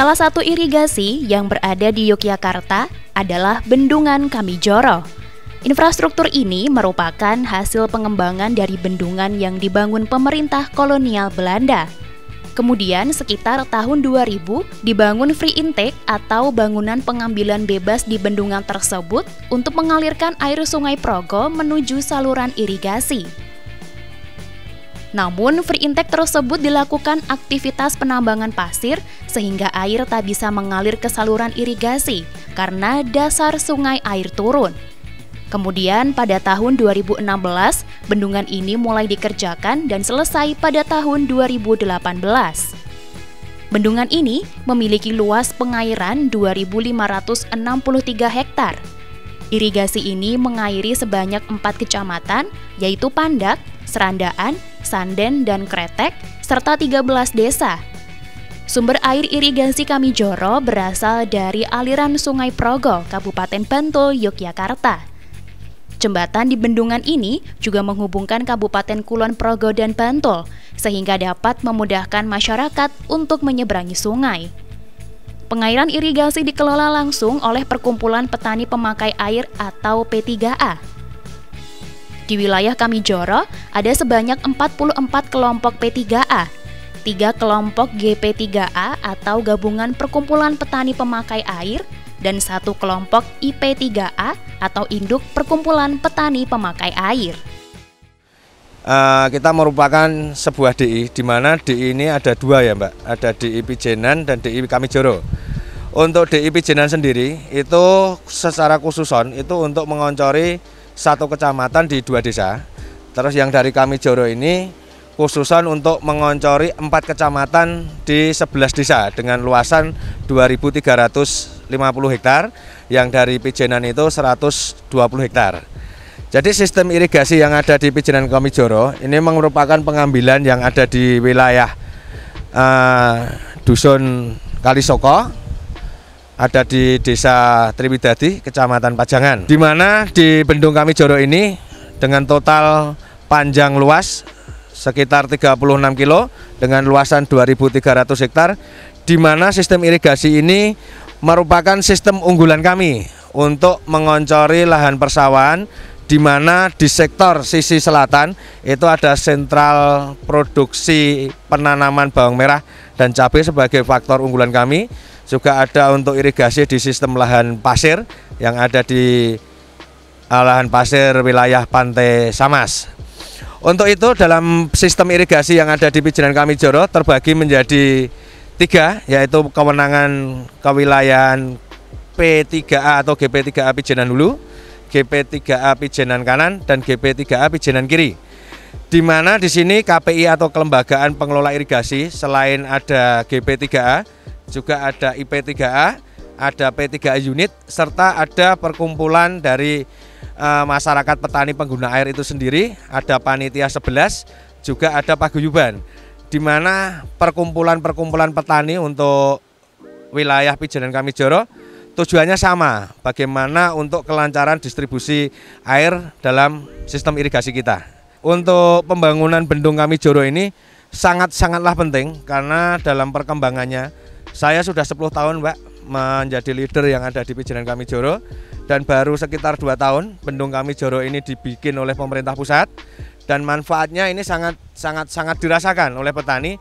Salah satu irigasi yang berada di Yogyakarta adalah Bendungan Kamijoro. Infrastruktur ini merupakan hasil pengembangan dari bendungan yang dibangun pemerintah kolonial Belanda. Kemudian sekitar tahun 2000 dibangun free intake atau bangunan pengambilan bebas di bendungan tersebut untuk mengalirkan air Sungai Progo menuju saluran irigasi. Namun free intake tersebut dilakukan aktivitas penambangan pasir sehingga air tak bisa mengalir ke saluran irigasi karena dasar sungai air turun. Kemudian pada tahun 2016, bendungan ini mulai dikerjakan dan selesai pada tahun 2018. Bendungan ini memiliki luas pengairan 2.563 hektar. Irigasi ini mengairi sebanyak 4 kecamatan, yaitu Pandak, Serandaan, Sanden, dan Kretek, serta 13 desa. Sumber air irigasi Kamijoro berasal dari aliran Sungai Progo, Kabupaten Bantul, Yogyakarta. Jembatan di bendungan ini juga menghubungkan Kabupaten Kulon Progo dan Bantul, sehingga dapat memudahkan masyarakat untuk menyeberangi sungai. Pengairan irigasi dikelola langsung oleh Perkumpulan Petani Pemakai Air atau P3A. Di wilayah Kamijoro ada sebanyak 44 kelompok P3A, 3 kelompok GP3A atau Gabungan Perkumpulan Petani Pemakai Air, dan 1 kelompok IP3A atau Induk Perkumpulan Petani Pemakai Air. Kita merupakan sebuah DI, di mana DI ini ada 2 ya Mbak, ada DI Pijenan dan DI Kamijoro. Untuk DI Pijenan sendiri itu secara khususon itu untuk mengoncori 1 kecamatan di 2 desa. Terus yang dari Kamijoro ini khususan untuk mengoncori 4 kecamatan di 11 desa dengan luasan 2.350 hektar, yang dari Pijenan itu 120 hektar. Jadi sistem irigasi yang ada di Pijenan Kamijoro ini merupakan pengambilan yang ada di wilayah Dusun Kalisoko, ada di Desa Triwidadi, Kecamatan Pajangan, di mana di Bendung Kamijoro ini dengan total panjang luas sekitar 36 kilo dengan luasan 2.300 hektar, di mana sistem irigasi ini merupakan sistem unggulan kami untuk mengoncori lahan persawahan, di mana di sektor sisi selatan itu ada sentral produksi penanaman bawang merah dan cabai sebagai faktor unggulan kami. Juga ada untuk irigasi di sistem lahan pasir yang ada di lahan pasir wilayah Pantai Samas. Untuk itu dalam sistem irigasi yang ada di Pijenan Kamijoro terbagi menjadi 3, yaitu kewenangan kewilayahan P3A atau GP3A Pijenan Hulu, GP3A Pijenan Kanan, dan GP3A Pijenan Kiri. Di mana di sini KPI atau Kelembagaan Pengelola Irigasi selain ada GP3A juga ada IP3A, ada P3A unit, serta ada perkumpulan dari masyarakat petani pengguna air itu sendiri, ada panitia 11, juga ada paguyuban, di mana perkumpulan-perkumpulan petani untuk wilayah Pijenan Kamijoro tujuannya sama, bagaimana untuk kelancaran distribusi air dalam sistem irigasi kita. Untuk pembangunan Bendung Kamijoro ini sangat-sangatlah penting karena dalam perkembangannya saya sudah 10 tahun Mbak menjadi leader yang ada di Pijenan Kamijoro, dan baru sekitar 2 tahun Bendung Kamijoro ini dibikin oleh pemerintah pusat, dan manfaatnya ini sangat dirasakan oleh petani,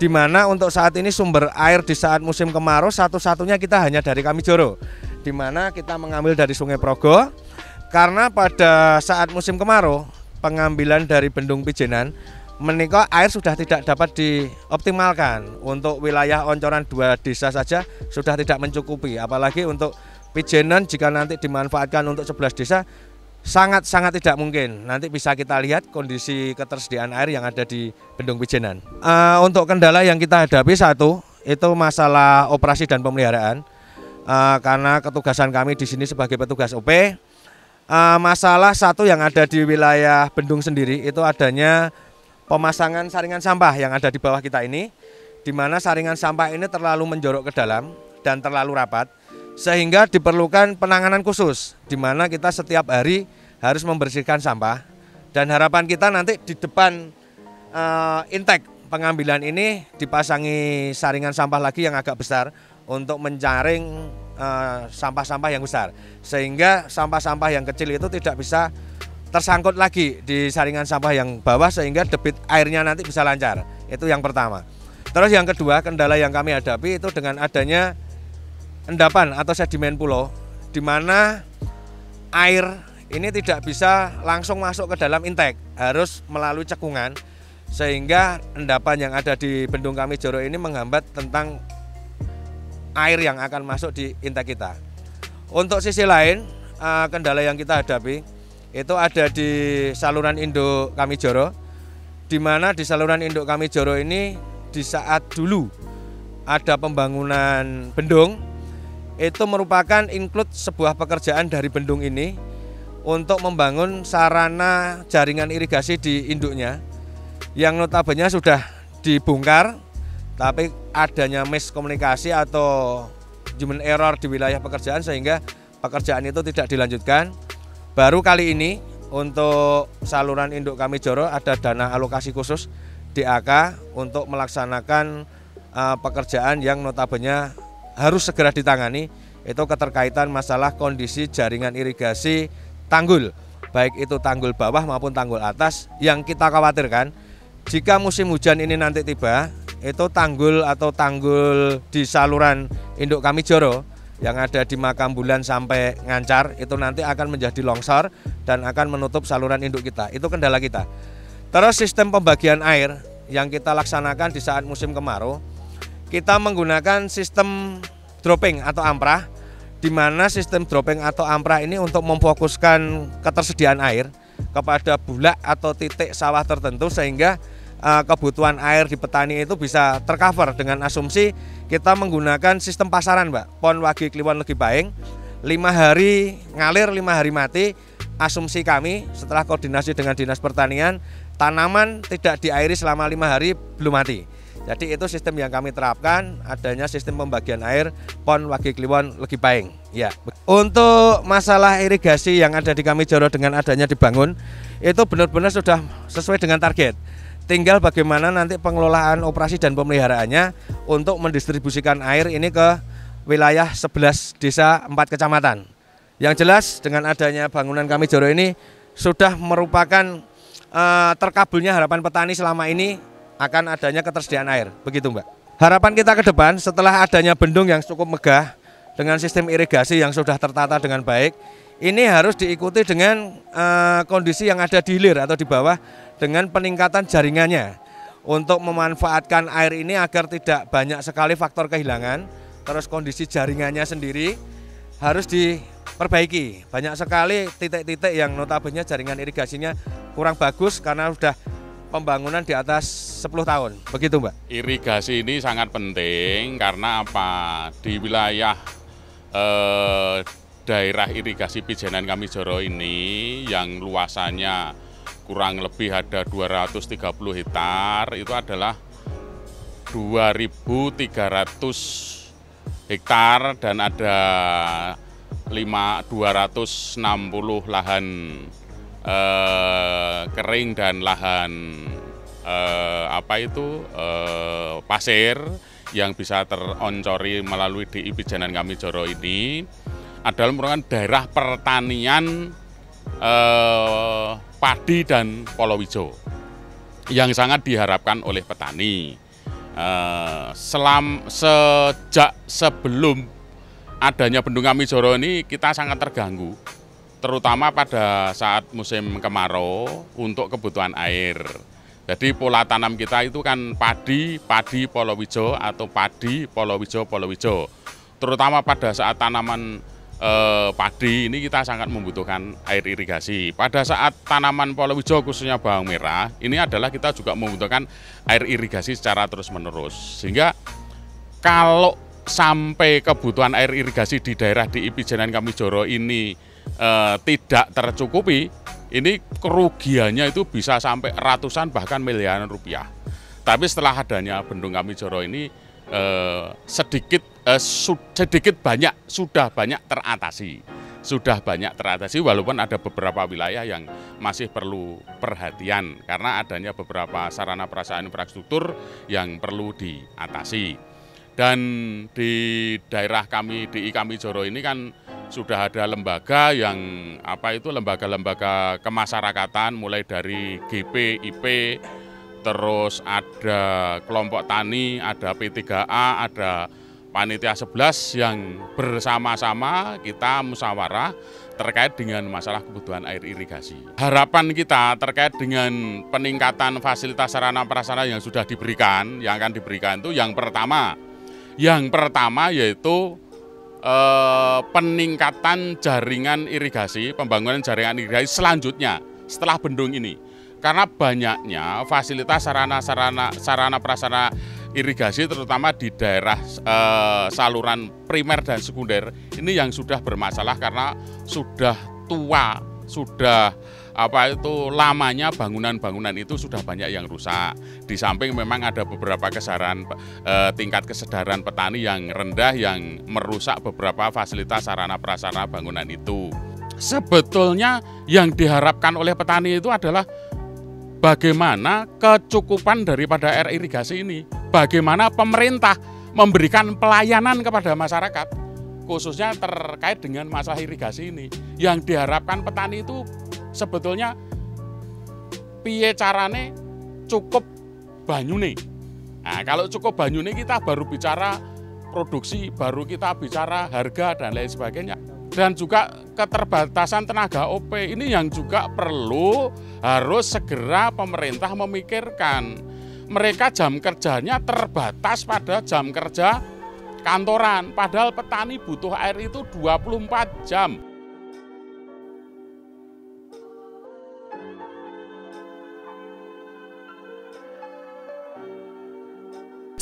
di mana untuk saat ini sumber air di saat musim kemarau satu-satunya kita hanya dari Kamijoro, di mana kita mengambil dari Sungai Progo, karena pada saat musim kemarau pengambilan dari Bendung Pijenan menika air sudah tidak dapat dioptimalkan. Untuk wilayah oncoran 2 desa saja sudah tidak mencukupi, apalagi untuk Pijenan jika nanti dimanfaatkan untuk 11 desa sangat tidak mungkin. Nanti bisa kita lihat kondisi ketersediaan air yang ada di Bendung Pijenan. Untuk kendala yang kita hadapi satu itu masalah operasi dan pemeliharaan, karena ketugasan kami di sini sebagai petugas OP. Masalah satu yang ada di wilayah Bendung sendiri itu adanya pemasangan saringan sampah yang ada di bawah kita ini, di mana saringan sampah ini terlalu menjorok ke dalam dan terlalu rapat, sehingga diperlukan penanganan khusus, di mana kita setiap hari harus membersihkan sampah. Dan harapan kita nanti di depan intake pengambilan ini dipasangi saringan sampah lagi yang agak besar untuk menjaring sampah-sampah yang besar, sehingga sampah-sampah yang kecil itu tidak bisa tersangkut lagi di saringan sampah yang bawah, sehingga debit airnya nanti bisa lancar. Itu yang pertama. Terus yang kedua, kendala yang kami hadapi itu dengan adanya endapan atau sedimen pulau, di mana air ini tidak bisa langsung masuk ke dalam intake, harus melalui cekungan, sehingga endapan yang ada di bendung Kami Joro ini menghambat tentang air yang akan masuk di intake kita. Untuk sisi lain, kendala yang kita hadapi itu ada di saluran induk Kami Joro, di mana di saluran induk Kami Joro ini di saat dulu ada pembangunan bendung, itu merupakan include sebuah pekerjaan dari bendung ini untuk membangun sarana jaringan irigasi di induknya, yang notabene sudah dibongkar, tapi adanya miskomunikasi atau human error di wilayah pekerjaan sehingga pekerjaan itu tidak dilanjutkan. Baru kali ini untuk saluran induk Kami Joro ada dana alokasi khusus DAK untuk melaksanakan pekerjaan yang notabene harus segera ditangani, itu keterkaitan masalah kondisi jaringan irigasi tanggul, baik itu tanggul bawah maupun tanggul atas. Yang kita khawatirkan jika musim hujan ini nanti tiba, itu tanggul atau tanggul di saluran induk Kami Joro yang ada di Makam Bulan sampai Ngancar itu nanti akan menjadi longsor dan akan menutup saluran induk kita. Itu kendala kita. Terus sistem pembagian air yang kita laksanakan di saat musim kemarau, kita menggunakan sistem dropping atau amprah, di mana sistem dropping atau amprah ini untuk memfokuskan ketersediaan air kepada bulak atau titik sawah tertentu, sehingga kebutuhan air di petani itu bisa tercover dengan asumsi kita menggunakan sistem pasaran, Mbak. Pon Wagi Kliwon Legi Paing, 5 hari ngalir, 5 hari mati. Asumsi kami setelah koordinasi dengan Dinas Pertanian, tanaman tidak diairi selama 5 hari belum mati. Jadi itu sistem yang kami terapkan, adanya sistem pembagian air Pon Wagi Kliwon Legi Paing. Ya. Untuk masalah irigasi yang ada di Kami Joro dengan adanya dibangun, itu benar-benar sudah sesuai dengan target. Tinggal bagaimana nanti pengelolaan operasi dan pemeliharaannya untuk mendistribusikan air ini ke wilayah 11 desa 4 kecamatan. Yang jelas dengan adanya bangunan Kami Joro ini sudah merupakan terkabulnya harapan petani selama ini akan adanya ketersediaan air, begitu Mbak. Harapan kita ke depan setelah adanya bendung yang cukup megah dengan sistem irigasi yang sudah tertata dengan baik, ini harus diikuti dengan kondisi yang ada di hilir atau di bawah dengan peningkatan jaringannya untuk memanfaatkan air ini agar tidak banyak sekali faktor kehilangan. Terus kondisi jaringannya sendiri harus diperbaiki. Banyak sekali titik-titik yang notabene jaringan irigasinya kurang bagus karena sudah pembangunan di atas 10 tahun, begitu Mbak? Irigasi ini sangat penting karena apa? Di wilayah daerah irigasi Pijenan Kami Joro ini yang luasannya kurang lebih ada 230 hektar, itu adalah 2.300 hektar dan ada 260 lahan kering dan lahan pasir yang bisa teroncori melalui DI Pijenan Kami Joro ini adalah merupakan daerah pertanian padi dan palawija yang sangat diharapkan oleh petani. Sejak sebelum adanya bendung Kami Joro ini kita sangat terganggu, terutama pada saat musim kemarau untuk kebutuhan air. Jadi pola tanam kita itu kan padi palawija atau padi palawija. Terutama pada saat tanaman padi ini kita sangat membutuhkan air irigasi. Pada saat tanaman palawija khususnya bawang merah ini adalah kita juga membutuhkan air irigasi secara terus-menerus. Sehingga kalau sampai kebutuhan air irigasi di daerah DI Pijenan Kami Joro ini tidak tercukupi, ini kerugiannya itu bisa sampai ratusan bahkan miliaran rupiah. Tapi setelah adanya bendung Kami Joro ini sedikit banyak sudah banyak teratasi walaupun ada beberapa wilayah yang masih perlu perhatian karena adanya beberapa sarana prasarana infrastruktur yang perlu diatasi. Dan di daerah kami, di Kami Joro ini kan sudah ada lembaga yang lembaga-lembaga kemasyarakatan, mulai dari GP, IP, terus ada kelompok tani, ada P3A, ada Panitia 11 yang bersama-sama kita musyawarah terkait dengan masalah kebutuhan air irigasi. Harapan kita terkait dengan peningkatan fasilitas sarana prasarana yang sudah diberikan, yang akan diberikan itu yang pertama yaitu peningkatan jaringan irigasi, pembangunan jaringan irigasi selanjutnya setelah bendung ini. Karena banyaknya fasilitas sarana prasarana irigasi terutama di daerah saluran primer dan sekunder ini yang sudah bermasalah karena sudah tua, sudah lamanya bangunan-bangunan itu sudah banyak yang rusak. Di samping memang ada beberapa tingkat kesadaran petani yang rendah yang merusak beberapa fasilitas sarana prasarana bangunan itu. Sebetulnya yang diharapkan oleh petani itu adalah bagaimana kecukupan daripada air irigasi ini, bagaimana pemerintah memberikan pelayanan kepada masyarakat, khususnya terkait dengan masalah irigasi ini. Yang diharapkan petani itu sebetulnya piye carane cukup banyune. Nah, kalau cukup banyune kita baru bicara produksi, baru kita bicara harga dan lain sebagainya. Dan juga keterbatasan tenaga OP ini yang juga harus segera pemerintah memikirkan. Mereka jam kerjanya terbatas pada jam kerja kantoran, padahal petani butuh air itu 24 jam.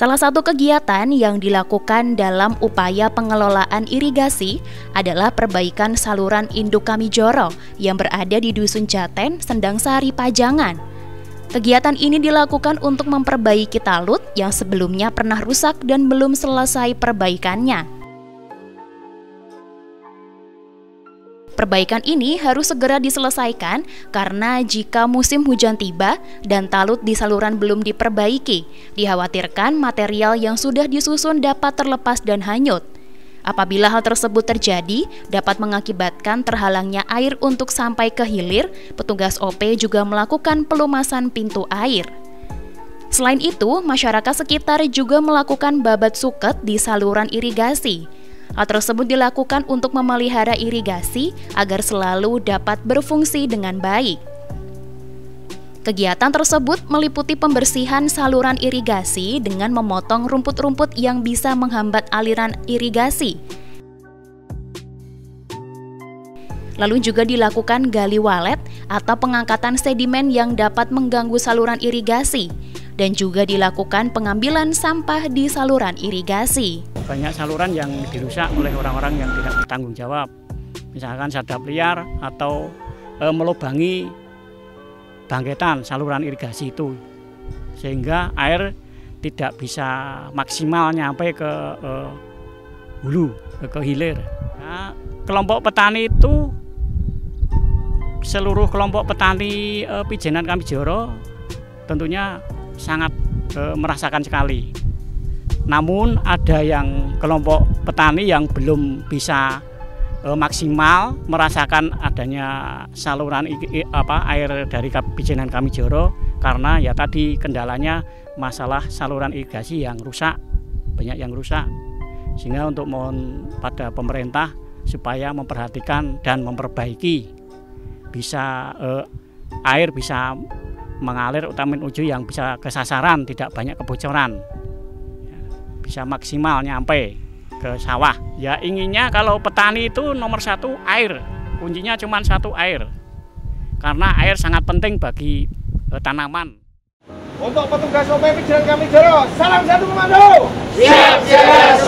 Salah satu kegiatan yang dilakukan dalam upaya pengelolaan irigasi adalah perbaikan saluran induk Kami Joro yang berada di Dusun Jaten, Sendang Sari, Pajangan. Kegiatan ini dilakukan untuk memperbaiki talut yang sebelumnya pernah rusak dan belum selesai perbaikannya. Perbaikan ini harus segera diselesaikan karena jika musim hujan tiba dan talut di saluran belum diperbaiki, dikhawatirkan material yang sudah disusun dapat terlepas dan hanyut. Apabila hal tersebut terjadi, dapat mengakibatkan terhalangnya air untuk sampai ke hilir. Petugas OP juga melakukan pelumasan pintu air. Selain itu, masyarakat sekitar juga melakukan babat suket di saluran irigasi. Hal tersebut dilakukan untuk memelihara irigasi agar selalu dapat berfungsi dengan baik. Kegiatan tersebut meliputi pembersihan saluran irigasi dengan memotong rumput-rumput yang bisa menghambat aliran irigasi. Lalu juga dilakukan gali walet atau pengangkatan sedimen yang dapat mengganggu saluran irigasi. Dan juga dilakukan pengambilan sampah di saluran irigasi. Banyak saluran yang dirusak oleh orang-orang yang tidak bertanggung jawab. Misalkan sadap liar atau melubangi bangketan saluran irigasi itu. Sehingga air tidak bisa maksimal nyampe ke hulu, ke hilir. Nah, kelompok petani itu, seluruh kelompok petani Pijenan Kami Joro tentunya sangat merasakan sekali. Namun ada yang kelompok petani yang belum bisa maksimal merasakan adanya saluran air dari Pijenan Kami Joro karena ya tadi kendalanya masalah saluran irigasi yang rusak, banyak yang rusak. Sehingga untuk mohon pada pemerintah supaya memperhatikan dan memperbaiki bisa air bisa mengalir utamin uju yang bisa ke sasaran, tidak banyak kebocoran, bisa maksimal nyampe ke sawah. Ya inginnya kalau petani itu nomor satu air, kuncinya cuma satu air, karena air sangat penting bagi tanaman. Untuk petugas OP Pijenan Kami Joro, salam satu komando. Siap, siap.